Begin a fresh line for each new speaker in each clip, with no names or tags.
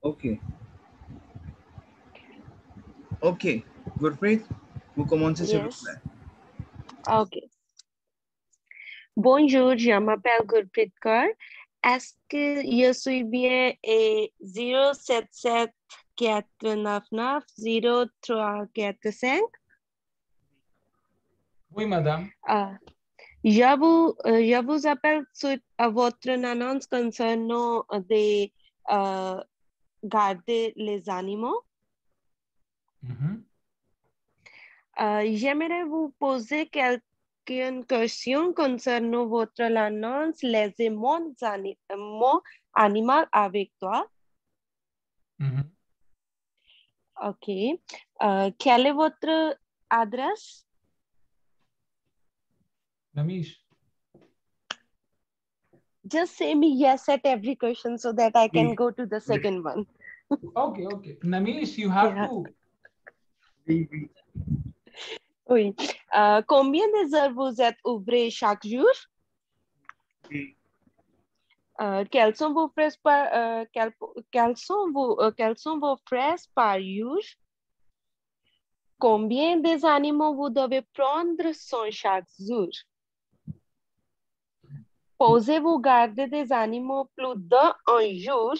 Ok. Ok. Gurpreet, vous commencez s'il vous
Yes.
plaît.
Ok. Bonjour, je m'appelle Gurpreet Kaur. Est-ce que je suis bien et 077 499 0345?
Oui, madame.
Je vous appelle suite à votre annonce concernant garder les animaux. J'aimerais vous poser quelques questions concernant votre annonce laissez mon animal avec toi. Ok. Quelle est votre adresse?
Namish.
Just say me yes at every question so that I can
Oui.
go to the second one.
Okay, okay. Namish, you have
Yeah.
to.
Oui, oui.
Oui. Combien de heures vous êtes ouvré chaque jour?
Oui.
Quels sont vos frais quels sont vos frais par jour? Combien des animaux vous devez prendre soin chaque jour? Posez-vous garder des animaux plus d'un jour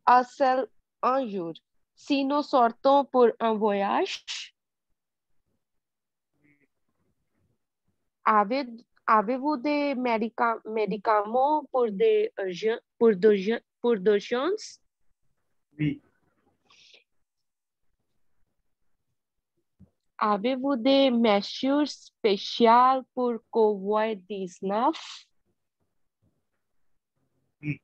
à seul un jour? Si nous sortons pour un voyage, avez-vous des médicaments pour d'urgence?
Oui.
Avez-vous des mesures spéciales pour COVID-19?
Oui.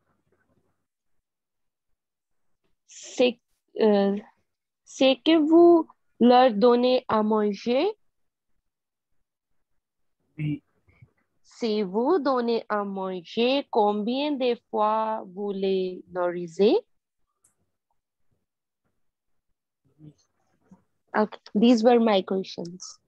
C'est que vous leur donnez à manger?
Oui.
Si vous donnez à manger, combien de fois vous les nourrissez? Okay, these were my questions.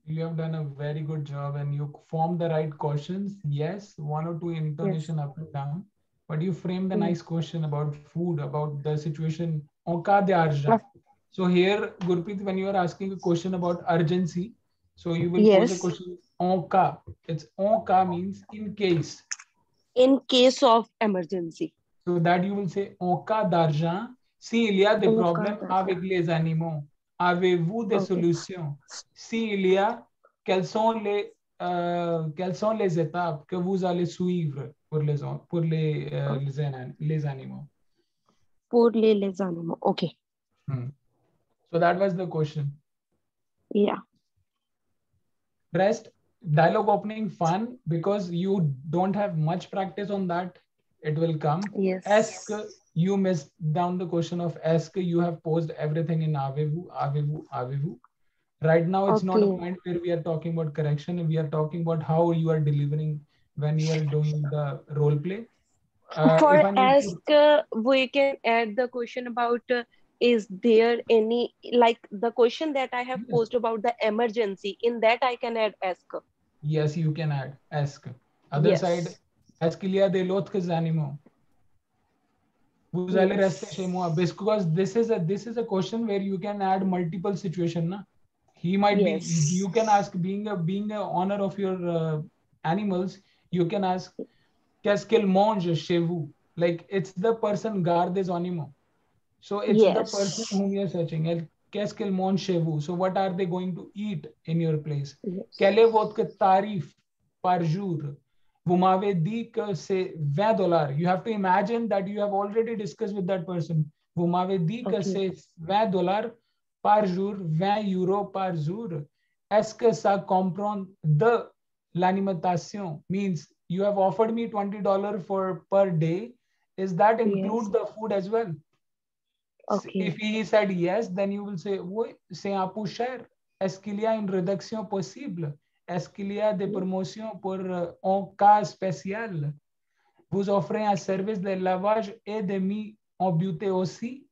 You have done a very good job and you formed the right questions. Yes, one or two intonation up and down, but you framed a nice question about food, about the situation. En cas d'urgence. So here, Gurpreet, when you are asking a question about urgency, so you will pose a
Yes.
question en cas. It's en cas means in case.
In case of emergency.
So that you will say en cas d'argent, s'il y a des
En cas
problèmes
d'argent.
avec les animaux, avez-vous des
Okay.
solutions? S'il y a, quelles sont les étapes que vous allez suivre pour les animaux?
Pour les animaux. Okay.
So that was the question.
Yeah.
Rest, dialogue opening fun because you don't have much practice on that. It will come.
Yes.
Ask, you missed down the question of ask. You have posed everything in avez-vous. Right now, it's not a point where we are talking about correction. We are talking about how you are delivering when you are doing the role play.
For ask, we can add the question about is there any, like the question that I have posed about the emergency, in that I can add ask.
Yes, you can add ask. Other side, est-ce qu'il y a des autres animaux? Vous allez rester chez moi because this is a question where you can add multiple situation. Na? He might be, you can ask, being a owner of your animals, you can ask qu'est-ce qu'il mange chez vous? Like it's the person garde des animaux. So it's the person whom you're searching. Qu'est-ce qu'il mange chez vous? So what are they going to eat in your place? Quel est votre tarif par jour? Vous m'avez dit que c'est $20. You have to imagine that you have already discussed with that person. Vous m'avez dit que c'est $20 par jour, 20 euros par jour. Est-ce que ça comprend de l'alimentation? Means you have offered me $20 for per day. Is that include the food as well? If he said yes, then you will say, oui, c'est un peu cher. Est-ce qu'il y a une réduction possible? Est-ce qu'il y a des promotions pour un cas spécial? Vous offrez un service de lavage et de mise en beauté aussi?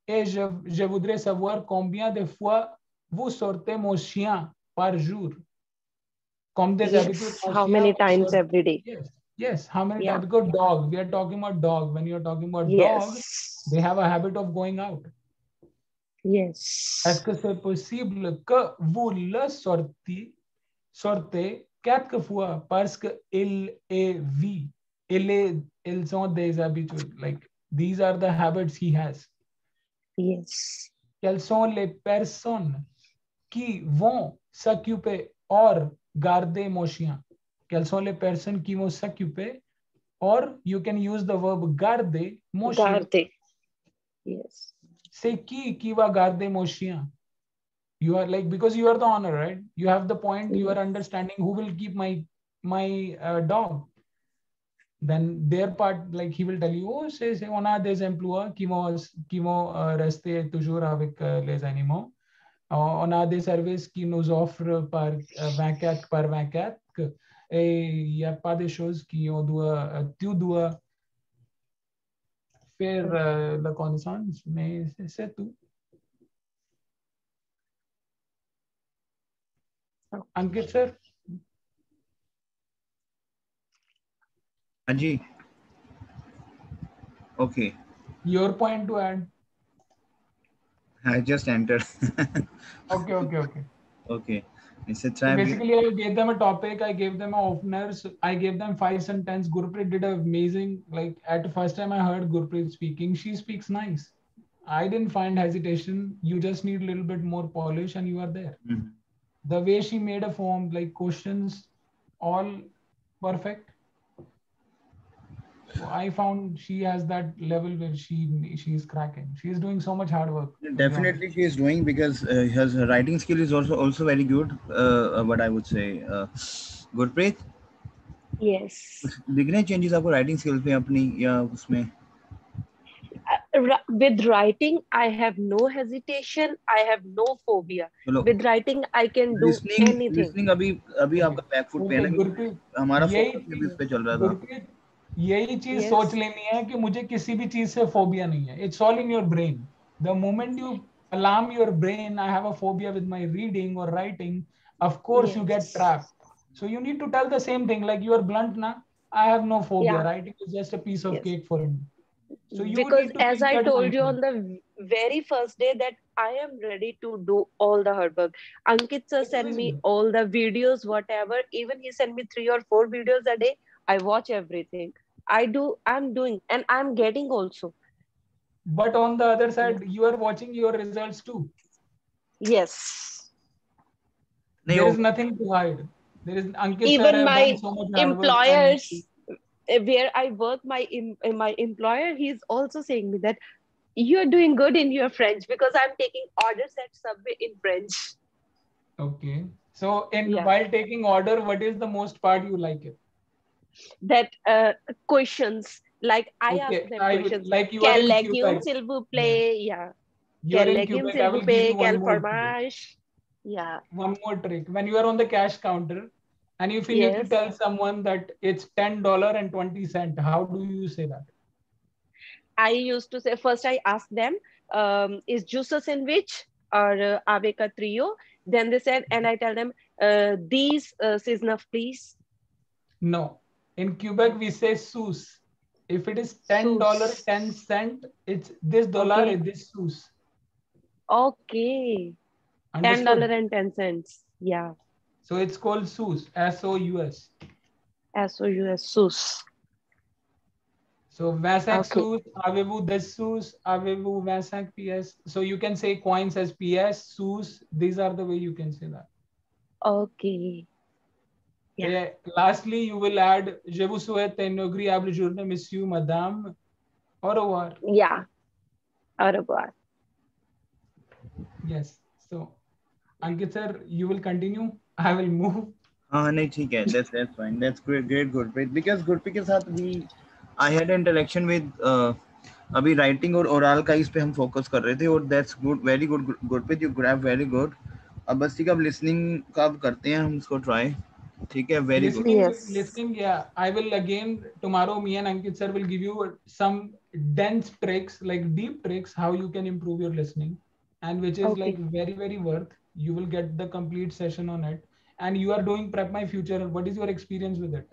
Et je voudrais savoir combien de fois vous sortez mon chien par jour. Comme des habitudes,
How many times every day?
Yes. Yes, how many
Yeah.
times? Because dog, we are talking about dog. When you're talking about dog,
Yes.
they have a habit of going out. Est-ce
Yes.
que c'est possible que vous le sortez quatre fois parce que il est vie? Ils sont des habitudes. Like, these are the habits he has.
Yes.
Quelles sont les personnes qui vont s'occuper or garder mon chien? Quelles sont les personnes qui vont s'occuper? Or you can use the verb garder mon chien.
Garde. Yes.
C'est qui va garder mon chien? You are like, because you are the owner, right? You have the point. You are understanding who will keep my dog. Then their part, like he will tell you, oh, c'est on a des emplois qui vont rester toujours avec les animaux. On a des services qui nous offrent par 24 par 24. Et il n'y a pas des choses qui tu dois faire la connaissance, mais c'est tout. Ankit sir?
Aji. Okay.
Your point to add?
I just entered.
Okay.
Okay.
So basically, I gave them a topic, I gave them openers, I gave them 5 sentences. Gurpreet did an amazing, like at the first time I heard Gurpreet speaking, she speaks nice. I didn't find hesitation. You just need a little bit more polish and you are there.
Mm-hmm.
The way she made a form, like questions, all perfect. So I found she has that level where she is cracking. She is doing so much hard work.
Definitely she is doing, because her writing skill is also very good. What I would say, Gurpreet.
Yes.
दिख रहे हैं changes आपको writing skills पे अपनी या उसमें?
With writing, I have no hesitation. I have no phobia. With writing, I can do anything.
Listening अभी आपका back foot पे है ना? हमारा focus इस पे चल रहा था.
यही चीज सोच लेनी है कि मुझे किसी भी चीज से फोबिया नहीं है. It's all in your brain. The moment you alarm your brain, I have a phobia with my reading or writing, of course you get trapped. So you need to tell the same thing. Like, you are blunt now. I have no phobia. Writing is just a piece of cake for me. So you
because as I told you on the very first day that I am ready to do all the hard work. Ankit sir sent me all the videos, whatever. Even he sent me 3 or 4 videos a day. I watch everything. I'm doing, and I'm getting also.
But on the other side, you are watching your results too.
Yes.
There is nothing to hide. There is Ankit
even
sir
my
so much
employers where I work, my employer, he's also saying me that you're doing good in your French, because I'm taking orders at Subway in French.
Okay. So while taking order, what is the most part you like it?
That questions, like I ask them questions.
Like you are in
Quel s'il vous plaît? Yeah.
You're in Quebec. I will give you one more trick.
Yeah.
One more trick. When you are on the cash counter and if you need to tell someone that it's $10.20, how do you say that?
I used to say, first I ask them, is juice a sandwich or ave ka trio? Then they said, and I tell them, these season please.
No. In Quebec, we say sous. If it is $10.10, it's this dollar is this sous.
Okay. $10.10. Yeah.
So it's called sous. S-O-U-S.
S-O-U-S. Sous.
So Vasak sous, avez-vous des sous, avez-vous Vasak PS? So you can say coins as PS, sous. These are the way you can say that.
Okay.
Yeah. Lastly, you will add, je vous souhaite une agréable journée, monsieur, madame. Au revoir.
Yeah. Au revoir.
Yes. So, Ankit sir, you will continue. I will move.
नहीं ठीक है. That's fine. That's great Gurpreet. Because Gurpreet के साथ I had an interaction with अभी writing और oral का इस पे हम focus कर रहे थे और that's good, very good Gurpreet. You grab very good. अब बस ठीक है, अब listening का अब करते हैं हम इसको try. ठीक है, very good.
Listening, yeah. I will again tomorrow. Me and Ankit sir will give you some dense tricks, like deep tricks, how you can improve your listening, and which is like very, very worth. You will get the complete session on it, and you are doing Prep My Future. What is your experience with it?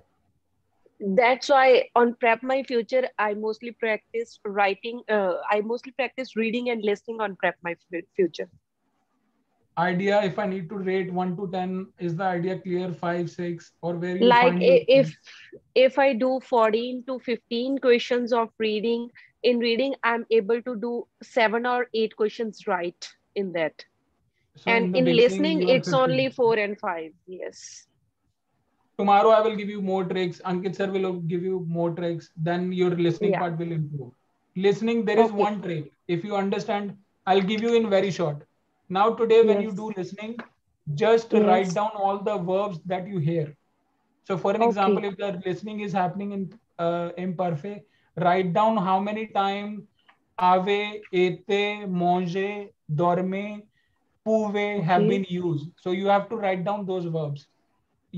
That's why on Prep My Future, I mostly practice writing. I mostly practice reading and listening on Prep My Future.
Idea, if I need to rate 1 to 10, is the idea clear? 5, 6, or where you
Like
find your
if I do 14 to 15 questions of reading, in reading, I'm able to do 7 or 8 questions right in that.
so
And
in the
in
beginning
listening,
you are
it's
50.
only 4 and 5. Yes.
Tomorrow I will give you more tricks. Ankit sir will give you more tricks. Then your listening
Yeah.
part will improve. Listening, there is
Okay.
one trick. If you understand, I'll give you in very short. Now today, when you
Yes.
do listening, just write
Yes.
down all the verbs that you hear. So for an example,
Okay.
if the listening is happening in imperfect, write down how many times ave, ete, manger, dorme, pouve have
Okay.
been used. So you have to write down those verbs.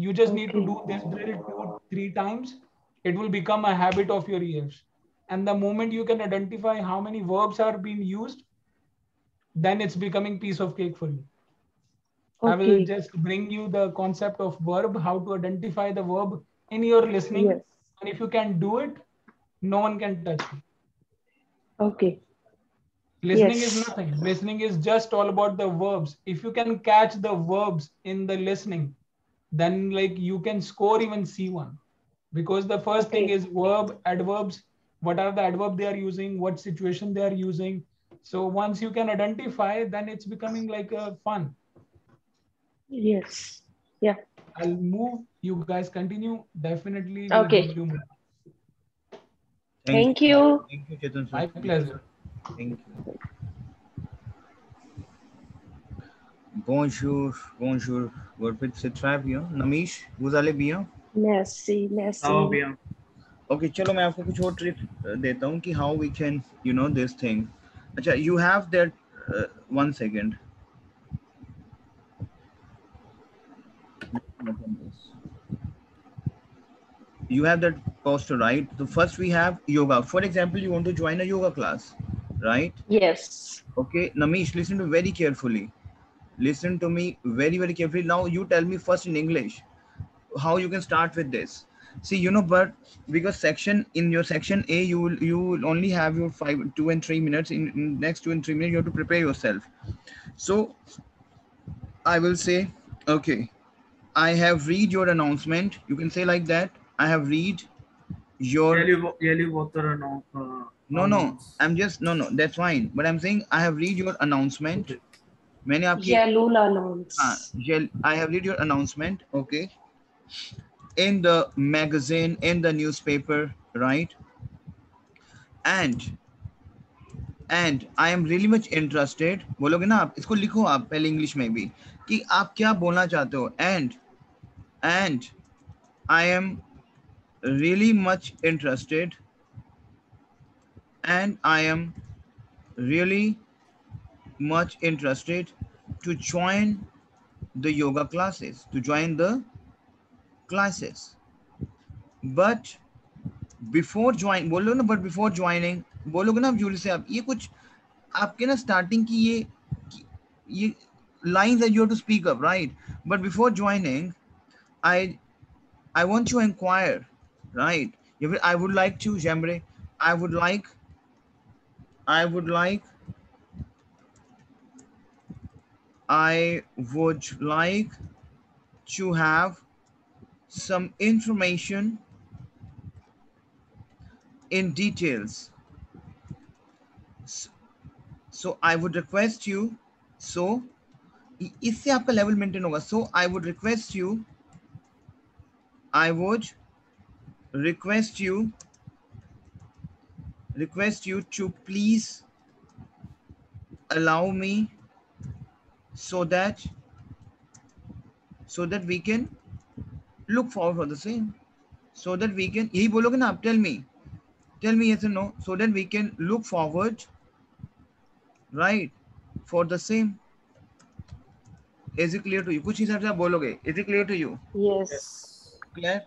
You just need to
Okay.
do this drill 2, 3 times. It will become a habit of your ears. And the moment you can identify how many verbs are being used, then it's becoming piece of cake for you. I will
Okay.
just bring you the concept of verb, how to identify the verb in your listening.
Yes.
And if you can do it, no one can touch you.
Okay.
Listening is
Yes.
nothing. Listening is just all about the verbs. If you can catch the verbs in the listening, then like you can score even C1. Because the first thing
Okay.
is verb, adverbs, what are the adverb they are using, what situation they are using. So once you can identify, then it's becoming like a fun.
Yes. Yeah.
I'll move, you guys continue. Definitely will give
Okay.
you more.
Thank you.
Thank you, Chetan
My
sir.
pleasure.
Thank you. Bonjour, bonjour. Gurpreet, c'est très bien. Namish, vous allez bien?
Merci.
हाँ
Merci.
भैया
Okay, चलो मैं आपको कुछ और trick देता हूँ कि how we can, you know, this thing. अच्छा, you have that. 1 second. You have that poster, right? So first we have yoga. For example, you want to join a yoga class, right?
Yes.
Okay, Namish, listen to very carefully. Listen to me very, very carefully. Now you tell me first in English how you can start with this. See, you know, but because section in your section A, you will only have your 2 and 3 minutes. In next 2 and 3 minutes, you have to prepare yourself. So I will say, okay, I have read your announcement. You can say like that. I have read your.
yellow water
No, no,
announce.
I'm just no, no. That's fine. But I'm saying I have read your announcement.
Okay.
मैंने आपकी
Yellow
हाँ,
announce.
I have read your announcement. Okay, in the magazine, in the newspaper, right? And I am really much interested. बोलोगे ना आप इसको लिखो आप पहले इंग्लिश में भी कि आप क्या बोलना चाहते हो. And I am really much interested. And I am really much interested to join the yoga classes. To join the classes. But before join बोलो ना, but before joining बोलोगे ना आप जूली से आप ये कुछ आपके ना स्टार्टिंग की ये lines that you have to speak up, right? But before joining, I want to inquire, right? I would like to, Jambre, I would like I would like to have some information in details. So I would request you. So इससे आपका level maintain होगा. So I would request you to please allow me so that we can look forward for the same. So that we can यही बोलोगे ना आप. Tell me yes or no, so that we can look forward, right, for the same. Is it clear to you? कुछ हिसाब से आप बोलोगे. Is it clear to you?
Yes.
Clear?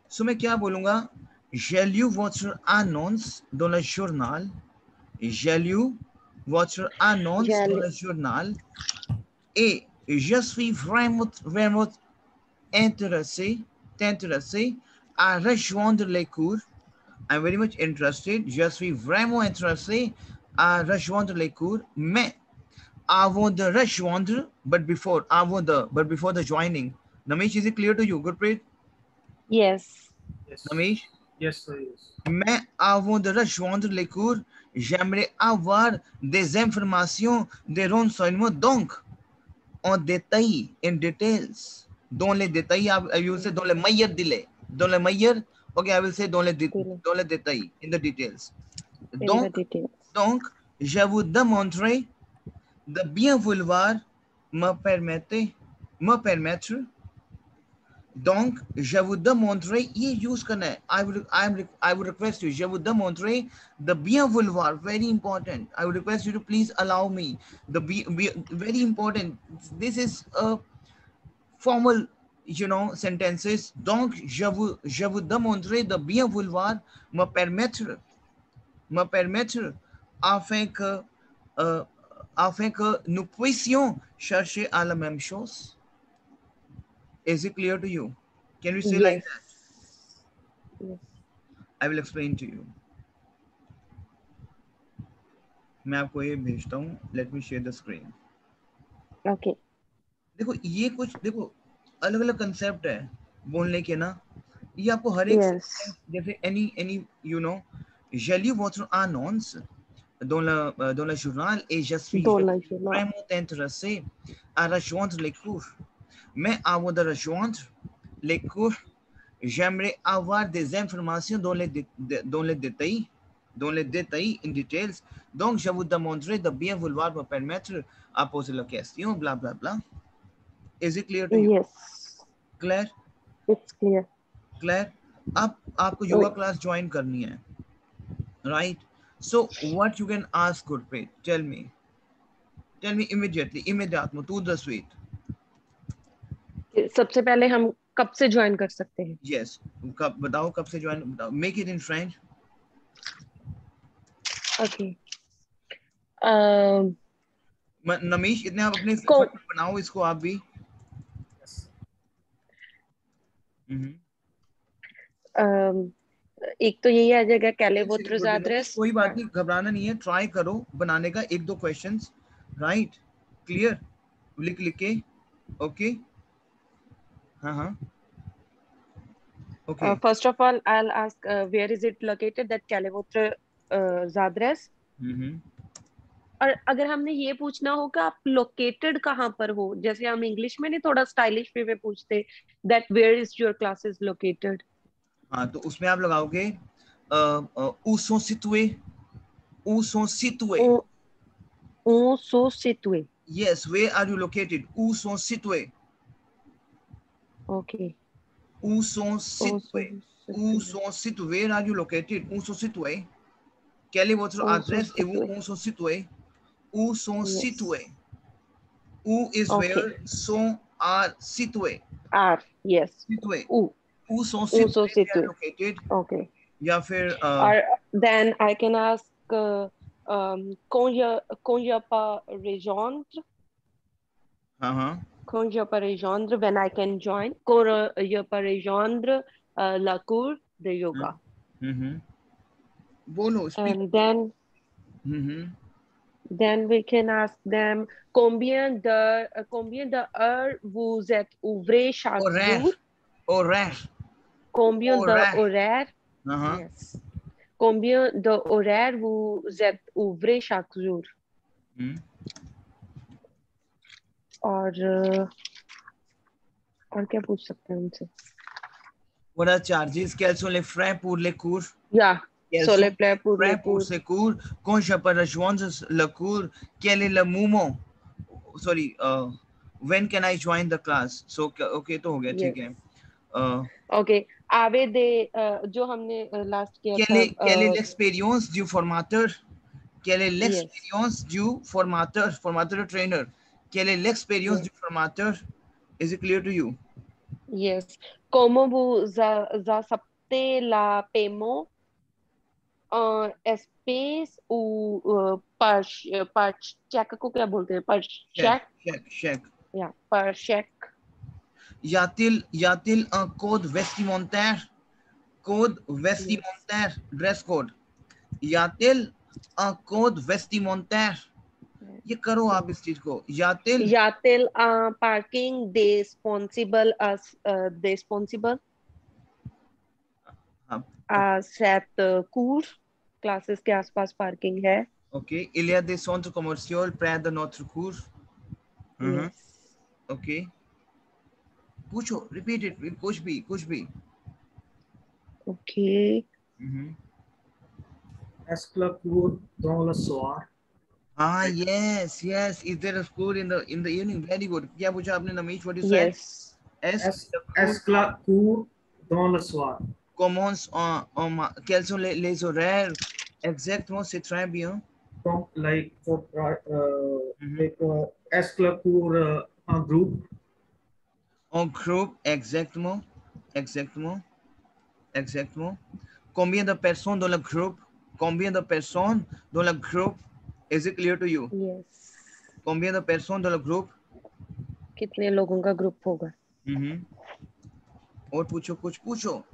So मैं क्या बोलूँगा? Geliu votre annonce dans le journal. Geliu votre annonce dans le journal. Et je suis vraiment intéressé à rejoindre les cours. I'm very much interested. Je suis vraiment intéressé à rejoindre les cours. Mais avant de rejoindre, but before the joining. Namesh, is it clear to you? Gurpreet?
Yes.
Yes.
Namesh?
Yes, sir. Yes.
Mais avant de rejoindre les cours, j'aimerais avoir des informations, des renseignements, donc en détail, in details. Dans les détails, I will say dans les meilleurs délais. Dans les meilleurs, okay, I will say dans les détails, in the details. Donc, je vous demanderai de bien vouloir me permettre. Donc, je vous demanderai, ये use करना है. I would request you, je vous demanderai de bien vouloir, very important. I would request you to please allow me. Very important. This is a formal, sentences. Donc, je vous demanderai de bien vouloir me permettre, afin que nous puissions chercher à la même chose. Is it clear to you? Can we say like that?
Yes.
I will explain to you. मैं आपको ये भेजता हूँ. Let me share the screen.
Okay.
देखो ये कुछ अलग अलग कंसेप्ट है बोलने के ना. ये आपको हर एक जैसे any je lis votre annonce dans le journal et je suis vraiment intéressé à rejoindre les cours. Mais avant de rejoindre les cours, j'aimerais avoir des informations dans les détails, in details. Donc, je vous demanderai de bien vouloir me permettre à poser la question, bla bla bla. Is it clear to you?
Yes.
Claire?
It's clear.
Claire, अब आपको yoga class join करनी है, right? So, what you can ask, Gurpreet? Tell me immediately, to the sweet.
सबसे पहले हम कब से join कर सकते हैं?
Yes, बताओ कब से ज्वाइन बताओ. Make it in French.
Okay.
Namish इतने आप अपने बनाओ इसको आप भी.
एक तो यही आ जाएगा कैले वोत्र ज़ाद्रेस.
कोई बात नहीं, घबराना नहीं है, ट्राई करो बनाने का 1-2 क्वेश्चंस, राइट? क्लियर? लिख के. ओके. हाँ. Okay.
First of all, I'll ask where is it located, that Kalevotra Zadres. और अगर हमने ये पूछना हो कि आप लोकेटेड कहाँ पर हो, जैसे हम इंग्लिश में नहीं थोड़ा स्टाइलिश वे में पूछते, that where is your classes located.
हाँ, तो उसमें आप लगाओगे où sont situés. Où sont situés. Yes, where are you located? Où sont situés.
Okay.
Où sont situés. Where are you located? Où sont situés. Quelle est votre adresse et où sont situés. Où sont situés. Où is where, sont are situés.
Are, yes.
Situés.
Où
sont situés. Located.
Okay.
या फिर
then I can ask quand je peux rejoindre. Quand je peux rejoindre, when I can join. Quand je peux rejoindre la cour de yoga.
Bolo,
and then we can ask them combien d'heures vous êtes ouvrés chaque jour.
Horaire.
Combien d'horaires? Yes. Combien d'horaires vous êtes ouvrés chaque jour? और क्या पूछ सकते हैं उनसे?
What are charges? Quels sont les frais pour les cours?
Yeah.
Sont les frais pour ces cours? Quand je peux rejoindre le cours, quel est le moment? Sorry, when can I join the class? So, okay, तो हो गया, ठीक है.
Okay. आवे दे जो हमने last किया था.
Quelle est l'expérience du formateur? Quelle est l'expérience du formateur trainer? Quelle est l'expérience du formateur? Is it clear to you?
Yes. Comment vous acceptez la paiement en espèces ou par chèque को क्या बोलते हैं? par
chèque.
Yeah, par chèque.
Y a-t-il un code vestimentaire code vestimentaire, dress code. Y-a-t-il un code vestimentaire? ये करो आप इस चीज को. Y-a-t-il
parking responsible set cours classes के आसपास पार्किंग है.
Okay. Il y a des centres commerciaux près de notre cours.
Yes.
Okay. पूछो, repeat it, कुछ भी.
Okay.
Est-ce que la cour dans le soir?
Ah, yes. Is there a school in the evening? Very good. क्या पूछा आपने Namish? What you said?
Yes.
Est-ce que la cour dans le soir?
Commence quels sont les horaires? Exactement, c'est très bien.
Comme like est-ce que la cour en groupe?
En groupe, exactement. Combien de personnes dans le groupe? Is it clear to you?
Yes.
Combien de personnes dans le groupe?
कितने लोगों का group होगा?
और पूछो, कुछ पूछो.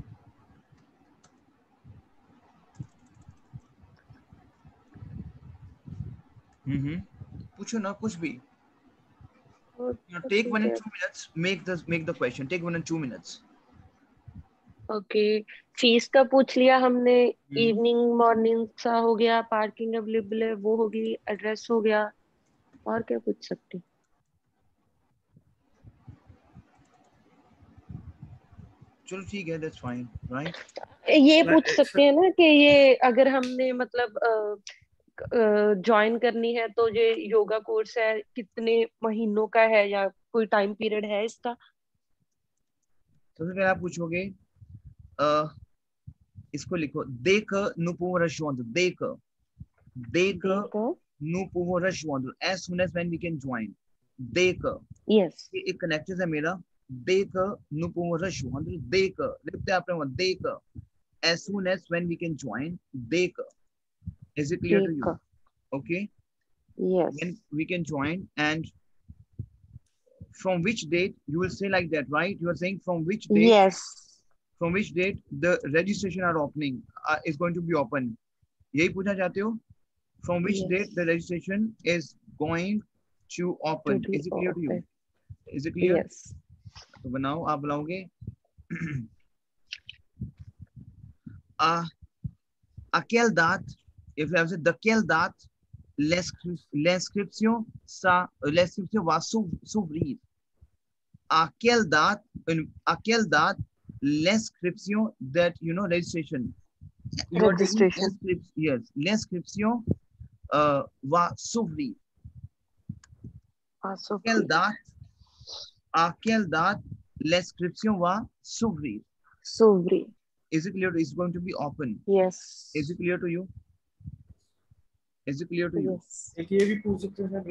पूछो ना कुछ भी. Take 1 and 2 minutes. Make the question. Take 1 and 2 minutes.
Okay. Fees का पूछ लिया हमने. इवनिंग मॉर्निंग सा हो गया. पार्किंग अवेलेबल है वो होगी. एड्रेस हो गया. और क्या पूछ सकते?
चलो ठीक है, that's fine, right?
ये पूछ सकते हैं ना कि ये अगर हमने मतलब ज्वाइन करनी है तो ये योगा कोर्स है कितने महीनों का है या कोई टाइम पीरियड है इसका?
सबसे पहले आप पूछोगे इसको लिखो. Dès que nous pouvons rejoindre. Dès que nous pouvons rejoindre. As soon as when we can join. Dès que.
Yes.
ये एक कनेक्टर है मेरा. Dès que nous pouvons rejoindre. Dès que. लिखते हैं आपने. Dès que. As soon as when we can join. Dès que. Is it clear to you? Okay.
Yes.
When we can join, and from which date you will say like that, right? You are saying from which date?
Yes.
From which date the registration are opening is going to be open? यही पूछना चाहते हो? From which date the registration is going to open? Is it clear to you? Is it clear?
Yes.
तो बनाओ, आप बनाओगे. À quelle date? If you have said de quelle date l'inscription va s'ouvrir? À quelle date l'inscription, that registration.
Registration.
Yes, l'inscription va s'ouvrir. À quelle date l'inscription va s'ouvrir?
S'ouvrir.
Is it clear? It's going to be open.
Yes.
Is it clear to you? Is it clear to you?
Yes.
एक ये भी पूछ सकते हैं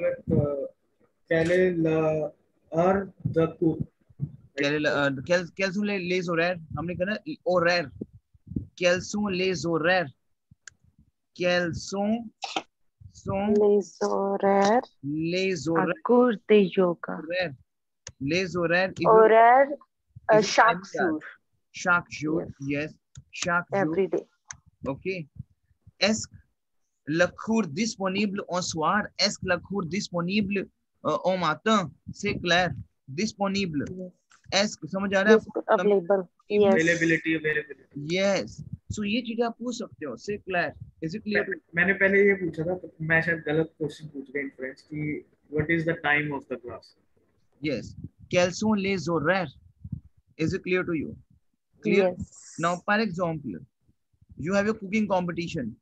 quelle est l'heure de cours?
Quels sont les horaires? हमने कहा ना horaires. Quels sont les horaires? Quels sont les horaires?
À cours de yoga.
Les horaires.
Horaire chaque jour.
Chaque jour. Yes. Chaque jour.
Every day.
Okay. Est-ce que le cours disponible en soir? Est-ce que le cours disponible au matin? C'est clair. Disponible.
Yes.
Est-ce que समझ आ रहा है?
Available. Yes.
Availability.
Yes. So ये चीजें आप पूछ सकते हो. C'est clair. Is it clear?
मैंने पहले ये पूछा था, तो मैं शायद गलत क्वेश्चन पूछ गया इन फ्रेंड्स कि what is the time of the class?
Yes. Quels sont les horaires? Is it clear to you? Clear?
Yes.
Now, for example, you have a cooking competition.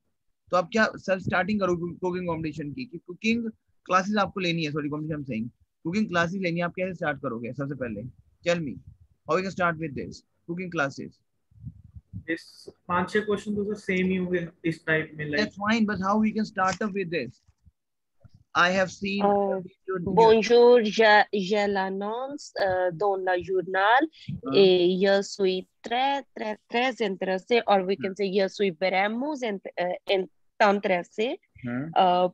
तो आप क्या सर स्टार्टिंग करोगे cooking competition की? कि cooking classes आपको लेनी है. Sorry competition saying cooking classes लेनी है. आप कैसे स्टार्ट करोगे? सबसे पहले tell me how you can start with this cooking classes.
इस 5-6 क्वेश्चन तो सेम ही होंगे इस टाइप में. Like
that's fine, but how we can start up with this? I have seen
Bonjour, je l'annonce dans le journal et je suis très intéressé, or we can say je suis vraiment intéressé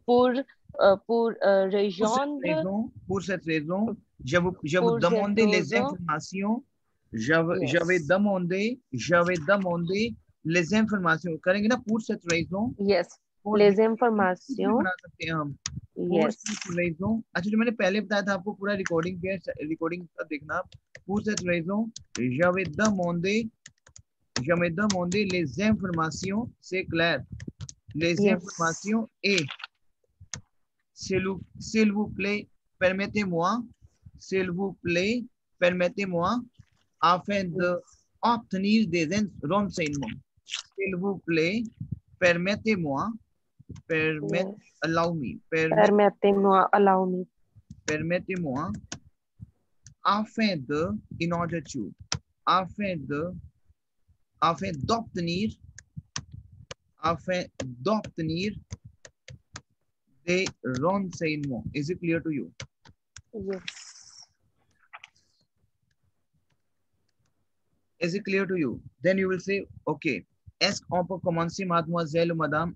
pour rejoindre.
Pour cette raison, je vous demande les informations j'avais demandé les informations, करेंगे ना pour cette raison,
Yes.
pour
Les
कुछ भी
informations.
बना सकते हैं हम pour
Yes.
cette raison। अच्छा जो मैंने पहले बताया था आपको पूरा रिकॉर्डिंग पे, रिकॉर्डिंग का देखना आप। pour cette raison j'avais demandé les informations, c'est clair, les
Yes.
informations et s'il vous plaît permettez-moi, s'il vous plaît permettez-moi afin de obtenir des renseignements, s'il vous plaît permettez-moi,
Yes.
allow me,
Permettez-moi, allow me.
permettez-moi afin de, in order to, afin d'obtenir des renseignements. Is it clear to you?
Yes.
Is it clear to you? Then you will say, okay, est-ce qu'on peut commencer, mademoiselle ou madame?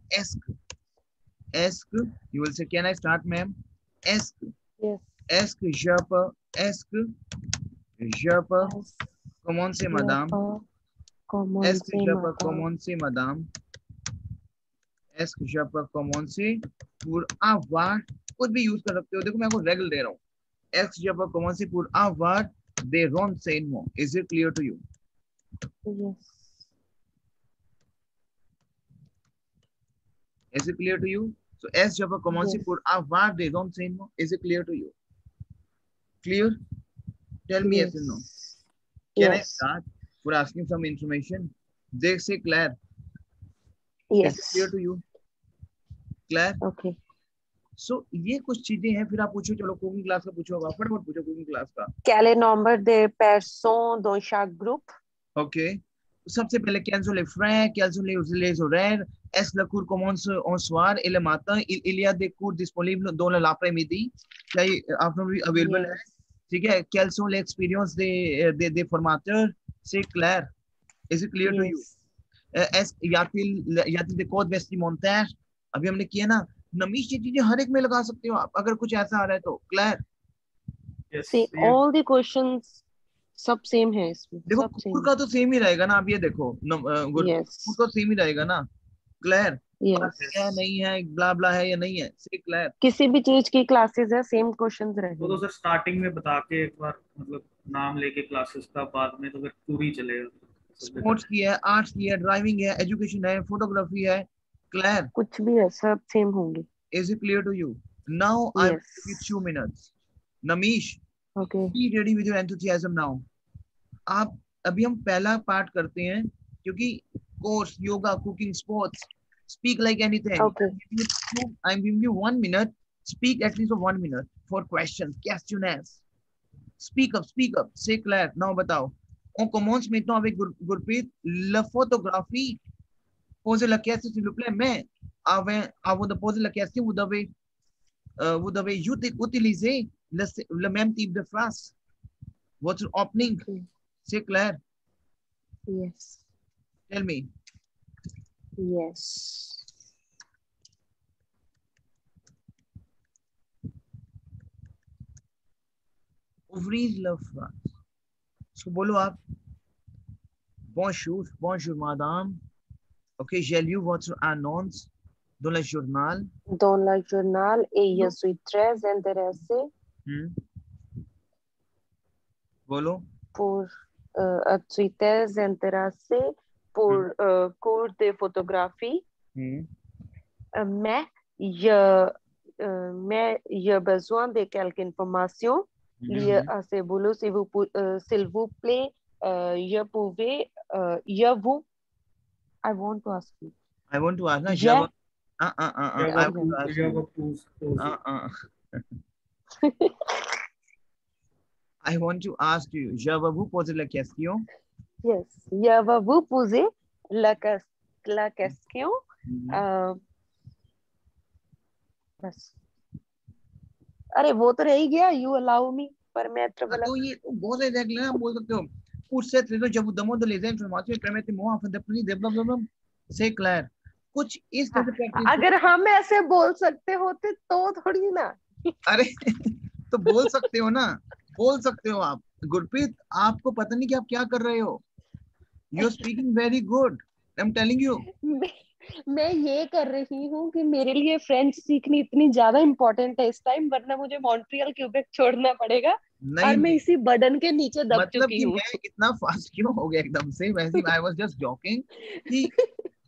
Est-ce que, you will say, can I start, ma'am? Est-ce que,
Yes.
est-ce que je peux commencer, madame? Est-ce que je peux commencer, madame? Est-ce que je peux commencer pour avoir, कुछ भी use कर सकते हो, देखो मैं आपको regular दे रहा हूँ। Est-ce que je peux commencer pour avoir des renseignements? Is it clear to you?
Yes.
Is it clear to you? So est-ce que je peux commencer
Yes.
pour avoir des renseignements? Is it clear to you? Clear? Tell me yes or no. Can I start for asking some information? They say Claire.
Yes.
Is it clear to you? Claire?
Okay.
So ये कुछ चीजें हैं, फिर आप पूछो, चलो cooking class का पूछो, आप फटाफट पूछो कुकिंग क्लास का।
Quel est le nombre de personnes dans chaque groupe?
Ok. सबसे पहले quels sont les frais, quels sont les horaires, est-ce que le cours commence en soir et le matin, il y a des cours disponibles dans l'après-midi, क्या afternoon available है, ठीक है, quelles sont les expériences des formateurs, c'est clair. Is it clear to you? Est-ce y a-t-il des codes vestimentaires, अभी हमने किया ना, नमीश ये चीजें हर एक में लगा सकते हो आप, अगर कुछ ऐसा आ रहा है तो clear.
Yes.
See, all the questions सब सेम है इसमें,
देखो
सब
कुकुर का तो सेम ही रहेगा ना, आप ये देखो कुकुर का सेम ही रहेगा ना, क्लियर। क्या नहीं है, ब्ला ब्ला है या नहीं है, से क्लियर।
किसी भी चीज की क्लासेस है, सेम क्वेश्चंस रहेंगे।
तो सर स्टार्टिंग में बता के एक बार, मतलब नाम लेके क्लासेस का, बाद में तो फिर पूरी चलेगा।
स्पोर्ट्स की है, आर्ट्स की है, ड्राइविंग है, एजुकेशन है, फोटोग्राफी है, क्लियर।
कुछ भी है, सब सेम होंगे।
Is it clear to you? Now I will give you 2 minutes. Namish,
okay.
Be ready with your enthusiasm now. आप अभी हम पहला पार्ट करते हैं, क्योंकि course yoga, cooking, sports, speak like anything.
Okay.
I'm giving you 1 minute. Speak at least for 1 minute for questions, questionnaires. Speak up, say clair. Now बताओ. On commence maintenant avec Gurpreet. La photographie. Posez la question s'il vous plaît. Mais avant de poser la question, vous devez utiliser le même type de phrase. What's your opening?
Okay.
C'est clair.
Yes.
Tell me.
Yes.
Ouvrir la phrase. So बोलो आप. Bonjour madame. Ok, j'ai lu votre annonce dans le journal.
Dans le journal et je suis très intéressée.
बोलो.
Pour je suis très intéressée pour cours de photographie. Mais j'ai besoin de quelques informations liées à ce boulot, s'il vous plaît. Je pouvais, I want to ask you.
I want to ask. Na,
Yeah.
I want to ask you. Je vais vous poser la question.
Yes. Je vais vous poser la question. बस. अरे वो तो रह ही गया. You allow me. Permettre वाला.
तो ये बहुत सारे एग्जाम्पल हैं, आप बोल सकते हो. Pourse traiter, je vous demande les informations, permettez-moi afin de prendre développement. C'est clair. कुछ इस तरह से प्रैक्टिस.
अगर हम ऐसे बोल सकते होते तो थोड़ी ना.
अरे तो बोल सकते हो ना, बोल सकते हो आप. गुरप्रीत, आपको पता नहीं कि आप क्या कर रहे हो. You are speaking very good, I am telling you.
मैं मैं ये कर रही हूँ कि मेरे लिए फ्रेंच सीखनी इतनी ज्यादा इम्पोर्टेंट है इस टाइम, वरना मुझे मॉन्ट्रियल क्यूबेक छोड़ना पड़ेगा।
नहीं
और मैं
नहीं,
इसी बर्डन के नीचे दब
मतलब
चुकी
कि
हूँ।
मैं इतना फास्ट क्यों हो गया एकदम से, वैसे आई वाज जस्ट जॉकिंग कि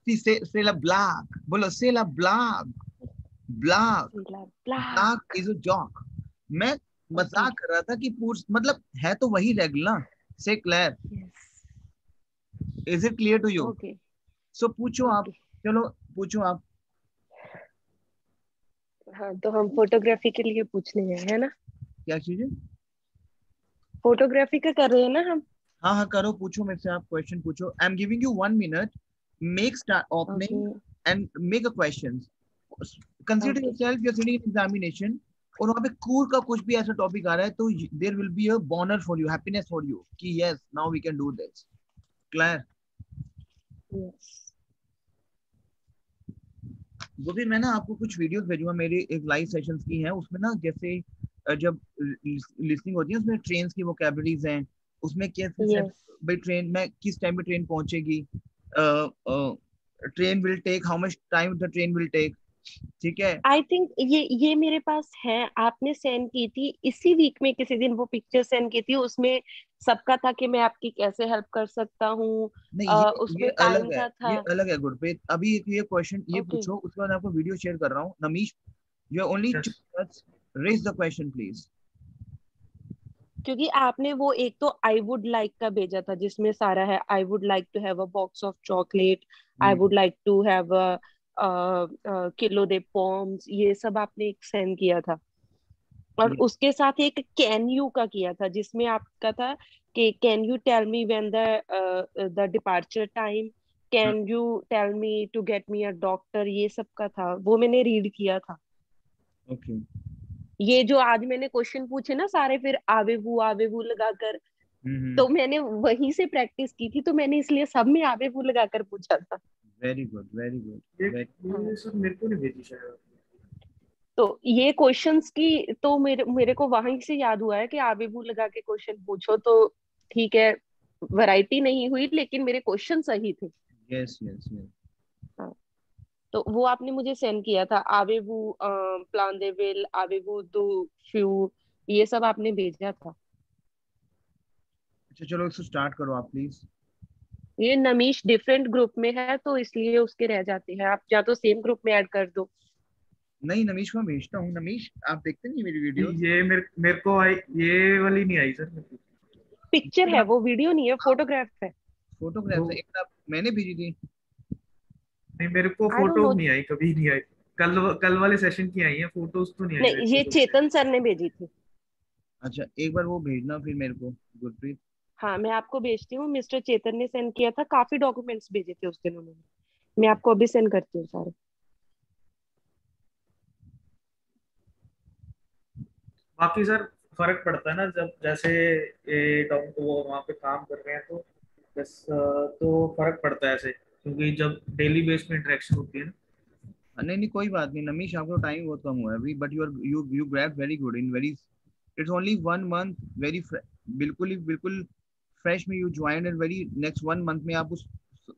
say la black, बोलो say la black, black, black
black.
is a joke. मैं
ओके।
मजाक कर रहा था कि पूछ मतलब है तो वही रेगुलर ना. Say clear,
yes.
Is it clear to you?
Okay.
So पूछो आप.
ओके।
चलो पूछो आप.
हाँ, तो हम फोटोग्राफी के लिए पूछने हैं, है ना?
क्या चीज है?
फोटोग्राफी का कर रहे हैं ना हम?
हाँ हाँ करो, पूछो मेरे से, आप क्वेश्चन पूछो. I am giving you 1 minute. Make start
okay.
Opening and make a question. Consider
okay.
Yourself you are sitting in examination, और वहां पे कूल का कुछ भी ऐसा टॉपिक आ रहा है तो there will be a boner for you, happiness for you कि yes now we can do this. Clear?
Yes.
वो भी मैं ना आपको कुछ वीडियोस भेजूंगा मेरे एक लाइव सेशंस की हैं, उसमें ना जैसे जब लिसनिंग होती है उसमें ट्रेन की वोकैबुलरीज हैं, उसमें कैसे से
यस।
भाई ट्रेन में किस टाइम पे ट्रेन पहुंचेगी, train will take how much time the train will take. ठीक है.
आई थिंक ये मेरे पास है, आपने सेंड की थी इसी वीक में, किसी दिन वो पिक्चर सेंड की थी, उसमें सबका था कि मैं आपकी कैसे हेल्प कर सकता हूँ।
नहीं ये
उसमें टाइम
अलग है,
का
ये
था।
अलग है गुरप्रीत. अभी एक ये क्वेश्चन ये
ओके।
पूछो, उसके बाद आपको वीडियो शेयर कर रहा हूँ. Namish, you are only 2 minutes. Raise the question please.
क्योंकि आपने वो एक तो आई वुड लाइक का भेजा था जिसमें सारा है, I would like to have a box of chocolate, I would like to have a kilo दे पॉम्स, ये सब आपने एक सेंड किया था। और उसके साथ एक कैन यू का किया था जिसमें आपका था कि can you tell me when the departure time, can you tell me to get me a doctor, ये सब का था, वो मैंने रीड किया था।
ओके.
ये जो आज मैंने क्वेश्चन पूछे ना सारे, फिर आवे वो लगाकर,
हम्म.
तो मैंने वहीं से प्रैक्टिस की थी, तो मैंने इसलिए सब में आवे वो लगाकर पूछा था।
वेरी गुड, वेरी
ये
गुड.
हाँ,
ये सर मेरे को नहीं भेजी शायद.
तो ये क्वेश्चंस की तो मेरे मेरे को वहीं से याद हुआ है कि आवे वो लगा के क्वेश्चन पूछो, तो ठीक है, वैरायटी नहीं हुई लेकिन मेरे क्वेश्चन सही थे।
Yes yes yes.
हाँ, तो वो आपने मुझे सेंड किया था, आवे वो प्लान दे विल, आवे वो दो फ्यू, ये सब आपने भेजा था।
अच्छा चलो इसको स्टार्ट करो आप प्लीज.
ये नमीश डिफरेंट ग्रुप में है तो इसलिए उसके रह जाते हैं, आप या तो सेम ग्रुप में ऐड कर दो।
नहीं, नमीश को मैं भेजता हूँ. नमीश, आप देखते नहीं मेरी वीडियोस?
ये मेरे को आई, ये वाली नहीं आई सर मेरे को.
पिक्चर
एक
है,
आप,
वो वीडियो नहीं है, फोटोग्राफ है।
फोटोग्राफ्स
वो
है, एक आप मैंने भेजी थी.
नहीं, मेरे को
आई डोंट
फोटोज
नो।
नहीं आई, कभी नहीं आई. कल वाले सेशन की आई है, फोटोज तो नहीं आई मेरे
नहीं,
को
ये
खुद से.
चेतन सर ने भेजी थी।
अच्छा एक बार वो भेजना फिर मेरे को, गुरप्रीत.
हाँ, मैं आपको भेजती हूँ, मिस्टर चेतन ने सेंड किया था, काफी डॉक्यूमेंट्स भेजे थे उस दिन उन्होंने। मैं आपको अभी सेंड करती हूँ सारे।
बाकी सर फर्क पड़ता है ना, जब जैसे ये डाउन तो वो वहाँ पे काम कर रहे हैं तो बस तो फर्क पड़ता है ऐसे, क्योंकि जब डेली बेस में इंटरेक्शन होती है ना.
नहीं नहीं कोई बात नहीं नमीश, आपको टाइम बहुत कम हुआ है अभी, but you grab very good in very, it's only 1 month. Very बिल्कुल ही बिल्कुल फ्रेश में you join, and very next 1 month में आप उस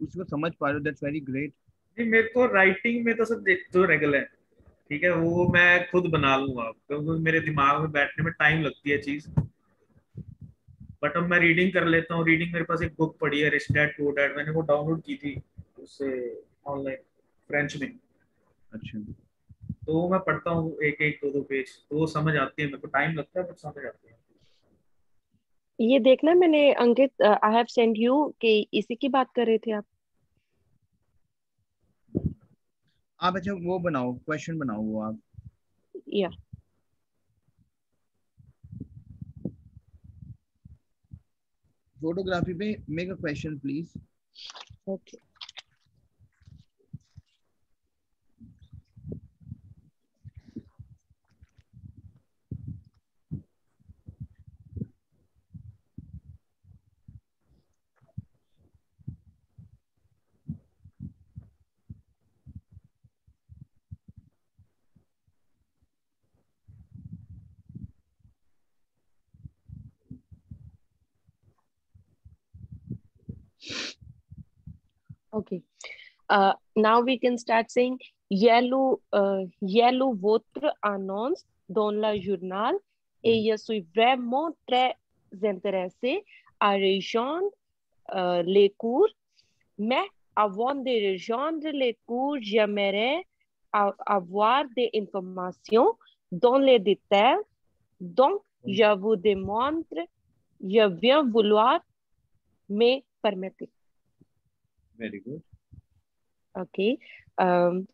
उसको समझ पा रहे हो, दैट्स वेरी ग्रेट.
नहीं, मेरे को राइटिंग में तो सर देख तो रेगुलर है. ठीक है, वो मैं खुद बना लूंगा क्योंकि मेरे दिमाग में बैठने में टाइम लगती है चीज. बट अब मैं रीडिंग कर लेता हूँ. रीडिंग मेरे पास एक बुक पड़ी है, रिच डैड पुअर डैड, मैंने वो डाउनलोड की थी उससे ऑनलाइन, फ्रेंच में.
अच्छा.
तो वो मैं पढ़ता हूँ एक एक दो दो पेज, तो वो समझ आती है. मेरे को टाइम लगता है बट समझ आती है.
ये देखना, मैंने अंकित, आई हैव सेंड यू, कि इसी की बात कर रहे थे आप?
आप अच्छा वो बनाओ, क्वेश्चन बनाओ वो आप.
या।
फोटोग्राफी पे make a question please.
Okay. Okay. Now we can start saying Yellow votre annonce dans le journal et je suis vraiment très intéressé à rejoindre les cours, mais avant de rejoindre les cours, j'aimerais avoir des informations dans les détails. Donc, je vous demande, je viens vouloir me permettre.
Very good.
Okay.
Last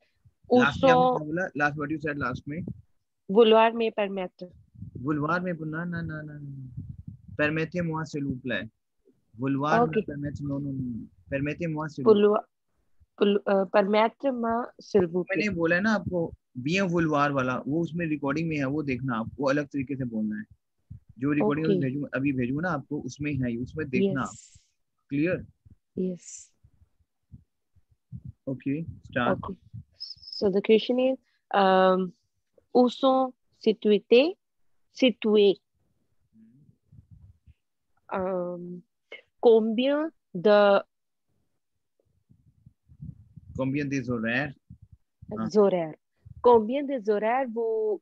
में आपने
Uso
क्या बोला? Last what you said last में?
vouloir me permettre.
Vouloir में ना ना ना ना permettez-moi s'il vous plaît. Vouloir
Okay.
permettez-moi non. Permettez-moi s'il vous
Vouloir, permettre-moi, s'il vous plaît.
मैंने बोला है ना आपको bien vouloir वाला, वो उसमें रिकॉर्डिंग में है, वो देखना आप, वो अलग तरीके से बोलना है. जो रिकॉर्डिंग
Okay.
अभी भेजूंगा ना आपको, उसमें है, उसमें देखना आप.
Yes.
Clear?
Yes.
Okay, start.
Okay. So the question is, où sont situés, combien de
Combien des horaires?
horaires? Combien de horaires vous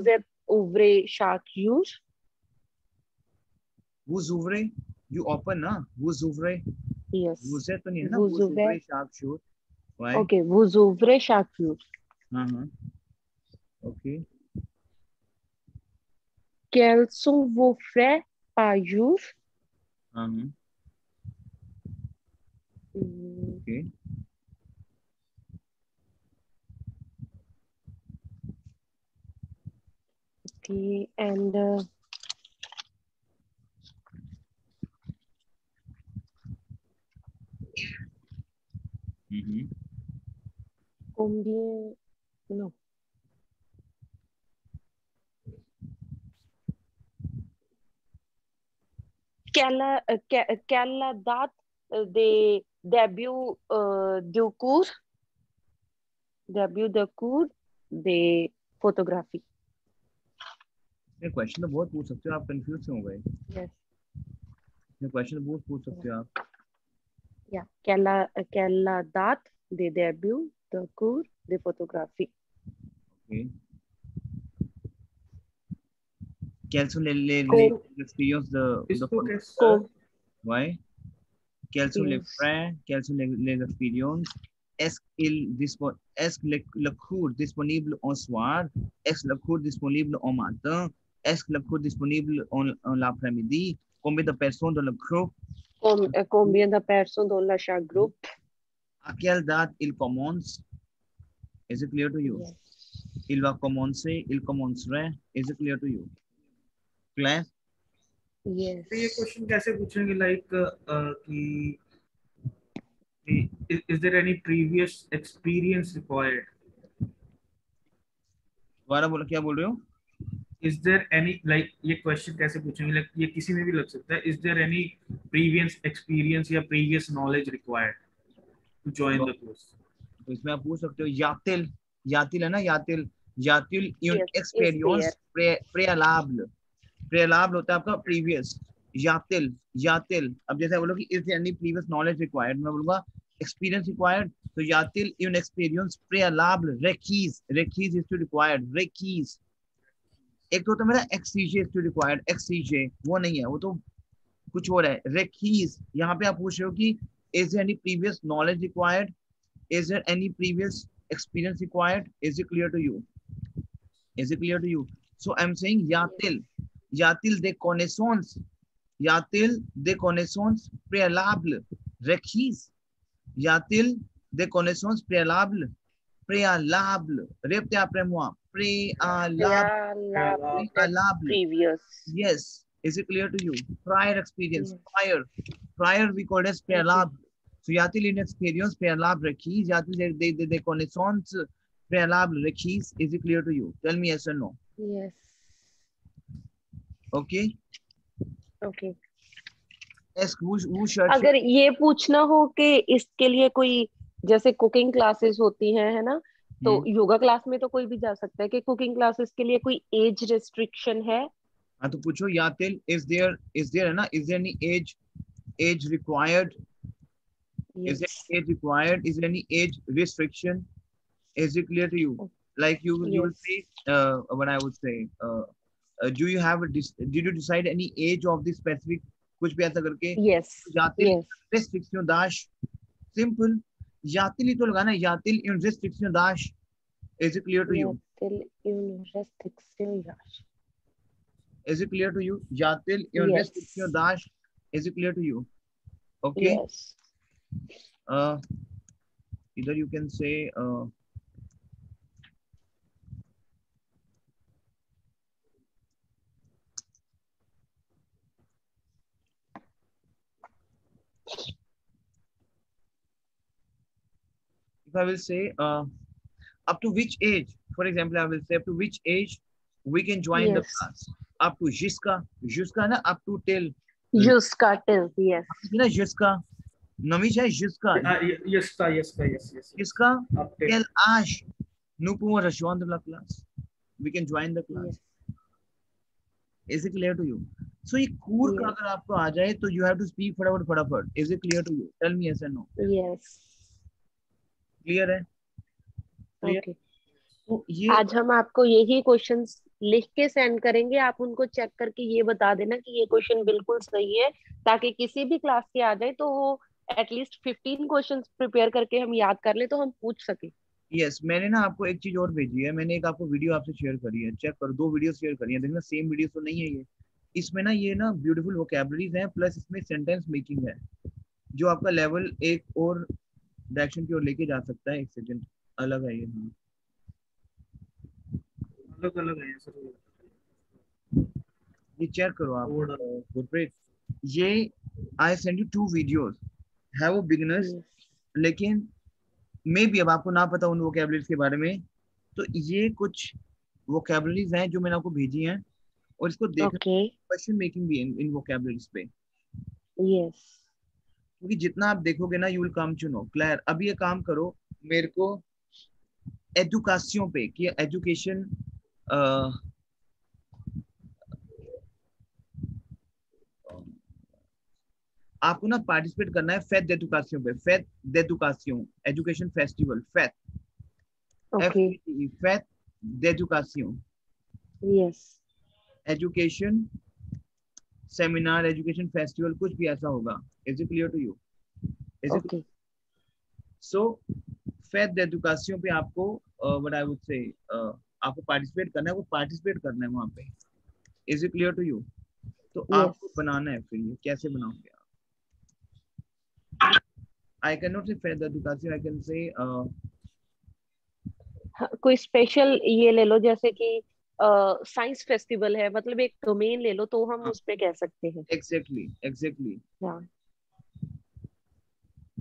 êtes ouvrés chaque jour?
Vous ouvrez? You open ना? Vous ouvrez?
Yes.
Vous êtes तो नहीं है ना?
Vous
Vous ouvrez
ouvrez.
chaque jour. Why?
Okay, vous ouvrez chaque jour.
Okay.
Quels sont vos frais par jour?
Okay.
Okay, and combien? No. Quelle date de début du cours? Début de cours de photographie.
ये question तो बहुत पूछ सकते हो आप, confuse क्यों हो गए?
Yes.
ये क्वेश्चन तो बहुत पूछ सकते हो आप.
Yeah. Quelle date de début de cours de photographie?
Okay. Quels sont les expériences de why? Quels sont les frais? Quels sont les expériences? Est-ce le cours disponible en soir? Est-ce le cours disponible en matin? Est-ce que le cours disponible en l'après-midi? Combien de personnes dans le groupe?
Combien de personnes dans chaque groupe?
À quelle date il commence? Is it clear to you?
Yes.
Il va commencer, il commencerait. Is it clear to you? Class?
Yes.
ये question कैसे पूछेंगे, like कि is there any previous experience required?
दोबारा बोलो, क्या बोल रहे हो?
Is there any, like ये क्वेश्चन कैसे पूछेंगे, लाइक ये किसी में भी लग सकता है. Is there any previous experience या previous knowledge required to join the course?
तो इसमें आप पूछ सकते हो यातिल है ना, यातिल une expérience préalable. Préalable होता है आपका previous. यातिल अब जैसे बोलो कि is there any previous knowledge required, मैं बोलूंगा experience required, तो यातिल une expérience préalable requise is to required. requise एक तो होता है मेरा exige is to required. exige वो नहीं है, वो तो कुछ और है. requise यहाँ पे आप पूछ रहे हो कि is there any previous knowledge required? Is there any previous experience required? Is it clear to you? Is it clear to you? So I'm saying yatil de connaissance préalable requise. Yatil de connaissance préalable répétez après moi. Préalable.
Previous.
Yes. Is it clear to you? Prior experience. Yes. Prior we call as préalable. So yatil une expérience préalable requise, yatil de connaissance préalable requise. Is it clear to you? Tell me yes or no.
Yes.
Okay.
Okay.
अगर
ये पूछना हो कि इसके लिए कोई जैसे cooking classes होती हैं, है ना, तो योगा क्लास में तो कोई भी जा सकता है कि कुकिंग क्लासेस के लिए कोई एज रेस्ट्रिक्शन है?
हाँ तो पूछो यातिल is there है ना, is there any age required? Is there
Yes.
any age required? Is there any age restriction? Is it clear to you? Like you will
Yes.
say, what I would say, do you have did you decide any age of the specific, कुछ भी ऐसा करके
Yes.
यातिल
Yes.
restriction dash, simple, यातिल ही तो लगाना है, यातिल in restriction dash. Is it clear to you?
Yatil in restriction dash.
Is it clear to you? Yatil in restriction
Yes.
dash. Is it clear to you? Okay.
Yes.
Uh, either you can say if I will say up to which age, for example, I will say up to which age we can join the
Yes.
class. Up to जिसका ना up to till
Yuska till. Yes.
ना जिसका नमीश है जिसका
yes yes
जिसका
up till
till ash nupu rashwan the class, we can join the class.
Yes.
Is it clear to you? So ये कूर का
Yes.
अगर आपको आ जाए तो you have to speak फटाफट. Is it clear to you? Tell me yes or no.
Yes.
Clear है? Clear?
Okay.
तो ये
आज हम आपको यही क्वेश्चंस लिख के सेंड करेंगे, आप उनको चेक करके ये बता देना कि ये क्वेश्चन बिल्कुल सही है, ताकि किसी भी क्लास के आ जाए तो वो एटलीस्ट 15 क्वेश्चंस प्रिपेयर करके हम याद कर ले तो हम पूछ सके।
यस मैंने ना आपको एक चीज और भेजी है, मैंने एक आपको वीडियो आपसे शेयर करी है, चेक करो, 2 वीडियो शेयर करी है, देखना सेम वीडियो तो नहीं है ये, इसमें ना ये ना ब्यूटीफुल वोकैबुलरीज हैं प्लस इसमें सेंटेंस मेकिंग है जो आपका लेवल एक और डायरेक्शन की ओर लेके जा सकता है। एक सेकंड, अलग है ये, हाँ
अलग अलग है सर।
ये चेक करो आप गुरप्रीत, ये आई सेंड यू 2 वीडियोस है वो बिगिनर्स, लेकिन मे भी अब आपको ना पता उन वोकैबुलरीज के बारे में, तो ये कुछ वोकैबुलरीज हैं जो मैंने आपको भेजी हैं और इसको देखना, क्वेश्चन मेकिंग भी इन वोकैबुलरीज पे।
यस,
क्योंकि जितना आप देखोगे ना you will come to know. Clear? अब ये काम करो मेरे को एजुकेशन पे, कि एजुकेशन आपको ना पार्टिसिपेट करना है फेथ एजुकेशन पे, faith education education festival, faith faith education,
yes,
education seminar, education festival, कुछ भी ऐसा होगा। Is it clear to you?
Okay,
so faith education पे आपको व्हाट आई वुड से आपको पार्टिसिपेट करना है, वो पार्टिसिपेट करना है वहां पे। Is it clear to you? तो आपको बनाना है, फिर ये कैसे बनाओगे आप? I can not say faith education, I can say
कोई स्पेशल ये ले लो, जैसे कि साइंस फेस्टिवल है, मतलब एक डोमेन ले लो तो हम उस पे कह सकते हैं।
एग्जैक्टली
हाँ,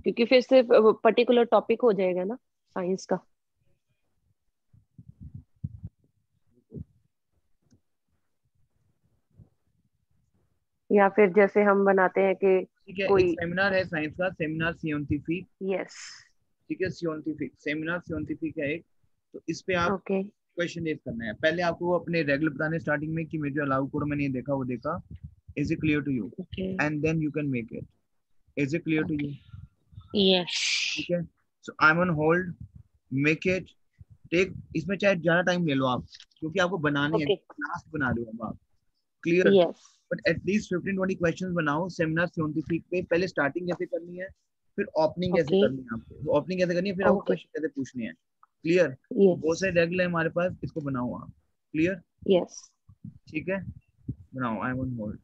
क्योंकि फिर सिर्फ पर्टिकुलर टॉपिक हो जाएगा ना साइंस का। या फिर जैसे हम बनाते हैं कि
ठीक है, एक
कोई,
सेमिनार है साइंस का, सेमिनार साइंटिफिक,
यस,
ठीक है, साइंटिफिक सेमिनार साइंटिफिक है एक, तो इस पे आप
ओके,
क्वेश्चन रेज करना है। पहले आपको वो अपने रेगुलर बताने स्टार्टिंग में कि मेरे अलाउ करो, मैंने ये देखा वो देखा। Is it clear to you?
Okay,
and then you can make it. Is it clear to you?
Yes,
ठीक है, so I am on hold, make it, take, इसमें चाहे ज्यादा टाइम ले लो आप, क्योंकि आपको बनाने हैं,
ओके,
लास्ट बना रहे हो अब आप। Clear?
Yes,
but at least 15-20 questions बनाओ सेमिनार साइंटिफिक पे। पहले स्टार्टिंग कैसे करनी है, फिर ओपनिंग कैसे
ओके,
करनी है आपको, ओपनिंग कैसे करनी है, फिर आपको
ओके,
क्वेश्चन कैसे पूछने हैं। क्लियर? बहुत
यस,
सारे रेगुलर है हमारे पास, इसको बनाओ आप। क्लियर?
यस।
ठीक है, बनाओ, आई am on hold.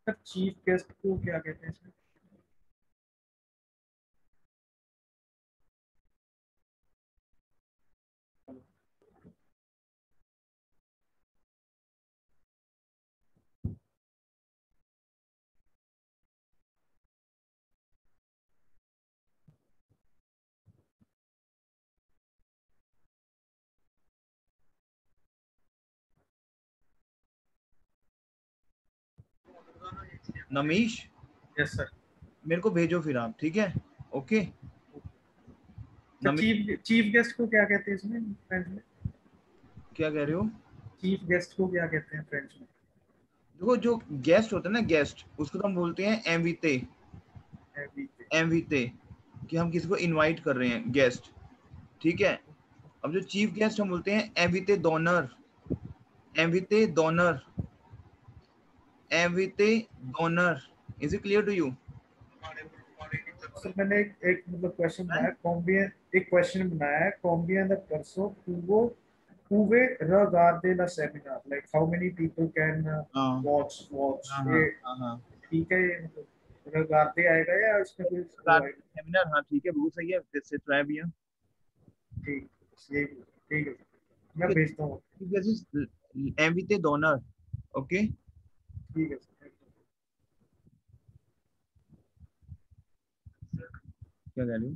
Sir chief guest को क्या कहते हैं इसमें?
Namish
yes sir.
मेरे को भेजो फिर आप, ठीक है? ओके नमीश,
चीफ गेस्ट को क्या कहते हैं इसमें फ्रेंच में?
क्या कह रहे हो?
चीफ गेस्ट को क्या कहते हैं फ्रेंच में?
देखो जो गेस्ट होता है ना, गेस्ट, उसको तो हम बोलते हैं एमवीते। एमवीते कि हम किसी को इनवाइट कर रहे हैं, गेस्ट, ठीक है? अब जो चीफ गेस्ट हम बोलते हैं एमवीते डोनर। एमवीते डोनर, एमवीते donor. Is it clear to you?
Sir मैंने एक मतलब क्वेश्चन बनाया, कॉम्बियन एक क्वेश्चन बनाया है, कॉम्बियन द परसो Uwe regarde la seminar, like how many people can watch ये ठीक है? ये मतलब regarde आएगा या इसमें कोई
सेमिनार, हाँ ठीक है, बहुत सही है, फिर से ट्राई भी है।
ठीक ये ठीक है, मैं भेजता हूँ।
एमवीते डोनर, ओके
ठीक है सर।
क्या कह रहे हो?